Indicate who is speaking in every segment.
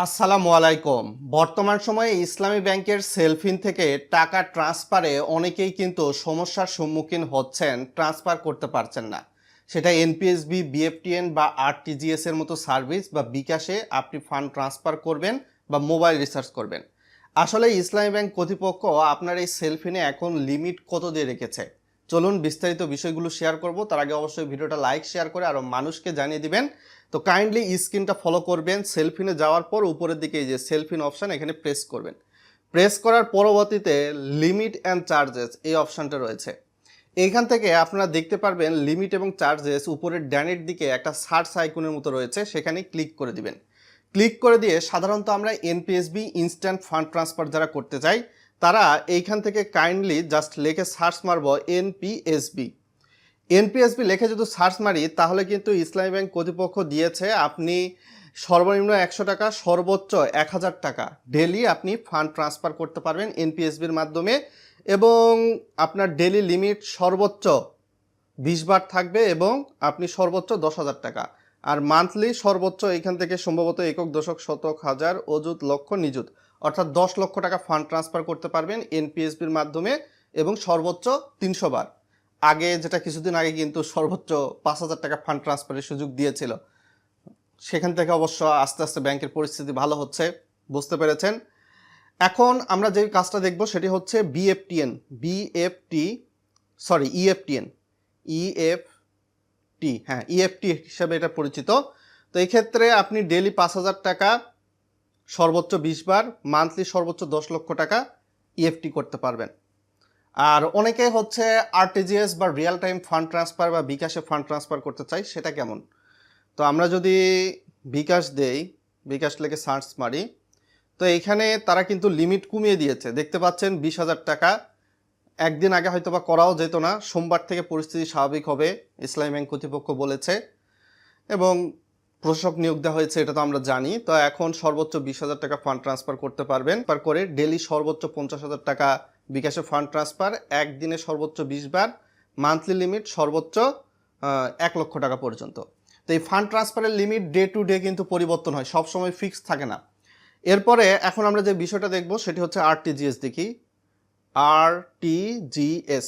Speaker 1: আসসালামু আলাইকুম। বর্তমান সময়ে ইসলামী ব্যাংকের সেলফিন থেকে টাকা ট্রান্সফারে অনেকেই কিন্তু সমস্যার সম্মুখীন হচ্ছেন, ট্রান্সফার করতে পারছেন না। সেটা এনপিএসবি, বিএফটিএন বা আরটিজিএস এর মতো সার্ভিস বা বিকাশে আপনি ফান্ড ট্রান্সফার করবেন বা মোবাইল রিচার্জ করবেন। আসলে ইসলামী ব্যাংক কর্তৃপক্ষ আপনার এই সেলফিনে এখন লিমিট কত দিয়ে রেখেছে, চলুন বিস্তারিত বিষয়গুলো শেয়ার করব। তার আগে অবশ্যই ভিডিওটা লাইক শেয়ার করে আরও মানুষকে জানিয়ে দিবেন। তো কাইন্ডলি স্ক্রিনটা ফলো করবেন। সেলফিনে যাওয়ার পর উপরের দিকে এই যে সেলফিন অপশান, এখানে প্রেস করবেন। প্রেস করার পরবর্তীতে লিমিট অ্যান্ড চার্জেস এই অপশানটা রয়েছে। এইখান থেকে আপনারা দেখতে পারবেন লিমিট এবং চার্জেস উপরের ডানের দিকে একটা সার্চ আইকনের মতো রয়েছে, সেখানে ক্লিক করে দিবেন। ক্লিক করে দিয়ে সাধারণত আমরা এনপিএসবি ইনস্ট্যান্ট ফান্ড ট্রান্সফার যারা করতে চাই তারা এইখান থেকে কাইন্ডলি জাস্ট লিখে সার্চ মারব এনপিএসবি। এনপিএসবি লিখে যদি সার্চ মারি তাহলে কিন্তু ইসলামী ব্যাংক কর্তৃপক্ষ দিয়েছে আপনি সর্বনিম্ন 100 টাকা, সর্বোচ্চ 1000 টাকা ডেলি আপনি ফান্ড ট্রান্সফার করতে পারবেন এনপিএসবির মাধ্যমে, এবং আপনার ডেলি লিমিট সর্বোচ্চ 20 বার থাকবে এবং আপনি সর্বোচ্চ 10,000 টাকা। আর মান্থলি সর্বোচ্চ এখান থেকে সম্ভবত একক, দশক, শতক, হাজার, অযুত, লক্ষ, নিযুত অর্থাৎ 10 লক্ষ টাকা ফান্ড ট্রান্সফার করতে পারবেন এনপিএসবির মাধ্যমে, এবং সর্বোচ্চ 300 বার। আগে যেটা কিছুদিন আগে কিন্তু সর্বোচ্চ 5,000 টাকা ফান্ড ট্রান্সফারের সুযোগ দিয়েছিল, সেখান থেকে অবশ্য আস্তে আস্তে ব্যাংকের পরিস্থিতি ভালো হচ্ছে, বুঝতে পেরেছেন। এখন আমরা যে কাজটা দেখব সেটি হচ্ছে BEFTN, BFT sorry EFTN, EFT, হ্যাঁ ইএফটি হিসাবে এটা পরিচিত। তো এই ক্ষেত্রে আপনি ডেলি 5,000 টাকা সর্বোচ্চ 20 বার, মান্থলি সর্বোচ্চ 10 লক্ষ টাকা ইএফটি করতে পারবেন। আর অনেকে হচ্ছে আরটিজিএস বা রিয়েল টাইম ফান্ড ট্রান্সফার বা বিকাশে ফান্ড ট্রান্সফার করতে চাই, সেটা কেমন? তো আমরা যদি বিকাশ দেই, বিকাশ লেগে সার্চ মারি, তো এইখানে তারা কিন্তু লিমিট কমিয়ে দিয়েছে, দেখতে পাচ্ছেন 20,000 টাকা। একদিন আগে হয়তো বা করাও যেত না, সোমবার থেকে পরিস্থিতি স্বাভাবিক হবে ইসলামী ব্যাংক কর্তৃপক্ষ বলেছে, এবং প্রশাসক নিয়োগ দেওয়া হয়েছে, এটা তো আমরা জানি। তো এখন সর্বোচ্চ 20,000 টাকা ফান্ড ট্রান্সফার করতে পারবেন, তারপর করে ডেলি সর্বোচ্চ 50,000 টাকা বিকাশে ফান্ড ট্রান্সফার, একদিনে সর্বোচ্চ 20 বার, মান্থলি লিমিট সর্বোচ্চ 1 লক্ষ টাকা পর্যন্ত। তো এই ফান্ড ট্রান্সফারের লিমিট ডে টু ডে কিন্তু পরিবর্তন হয়, সবসময় ফিক্স থাকে না। এরপরে এখন আমরা যে বিষয়টা দেখব সেটি হচ্ছে আরটিজিএস। দেখি RTGS,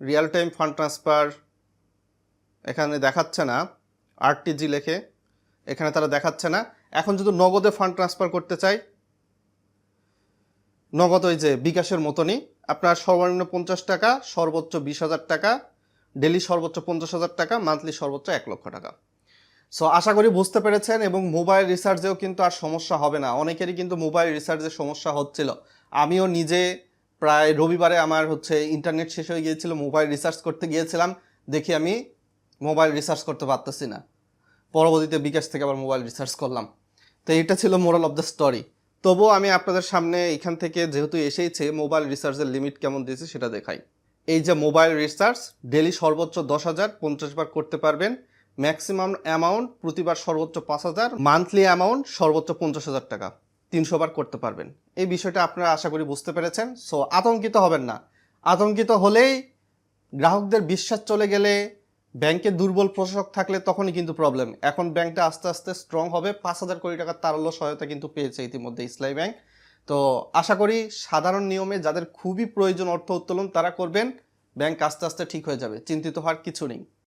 Speaker 1: real time fund transfer, এখানে দেখাচ্ছে না আরটিজি লেখে, এখানে তারা দেখাচ্ছে না। এখন যদি নগদে ফান্ড ট্রান্সফার করতে চাই, নগদ ওই যে বিকাশের মতনই, আপনার সর্বনিম্ন 50 টাকা, সর্বোচ্চ 20,000 টাকা, ডেলি সর্বোচ্চ 50,000 টাকা, মান্থলি সর্বোচ্চ 1 লক্ষ টাকা। সো আশা করি বুঝতে পেরেছেন, এবং মোবাইল রিচার্জেও কিন্তু আর সমস্যা হবে না। অনেকেরই কিন্তু মোবাইল রিচার্জের সমস্যা হচ্ছিল, আমিও নিজে প্রায় রবিবারে আমার হচ্ছে ইন্টারনেট শেষ হয়ে গিয়েছিল, মোবাইল রিচার্জ করতে গিয়েছিলাম, দেখি আমি মোবাইল রিচার্জ করতে পারতেছি না, পরবর্তীতে বিকাশ থেকে আবার মোবাইল রিচার্জ করলাম। তো এটা ছিল মোরাল অফ দ্য স্টোরি। তবুও আমি আপনাদের সামনে এখান থেকে যেহেতু এসেইছে মোবাইল রিচার্জের লিমিট কেমন দিয়েছে সেটা দেখাই। এই যে মোবাইল রিচার্জ ডেলি সর্বোচ্চ 10,000 50 বার করতে পারবেন, ম্যাক্সিমাম অ্যামাউন্ট প্রতিবার সর্বোচ্চ 5,000, মান্থলি অ্যামাউন্ট সর্বোচ্চ 50,000 টাকা, 300 বার করতে পারবেন। এই বিষয়টা আপনারা আশা করি বুঝতে পেরেছেন। সো আতঙ্কিত হবেন না। আতঙ্কিত হলেই, গ্রাহকদের বিশ্বাস চলে গেলে, ব্যাংকে দুর্বল প্রশাসক থাকলে তখনই কিন্তু প্রবলেম। এখন ব্যাংকটা আস্তে আস্তে স্ট্রং হবে, 5,000 কোটি টাকার তারল্য সহায়তা কিন্তু পেয়েছে ইতিমধ্যে ইসলামী ব্যাংক। তো আশা করি সাধারণ নিয়মে যাদের খুবই প্রয়োজন অর্থ উত্তোলন তারা করবেন, ব্যাংক আস্তে আস্তে ঠিক হয়ে যাবে, চিন্তিত হওয়ার কিছু নেই।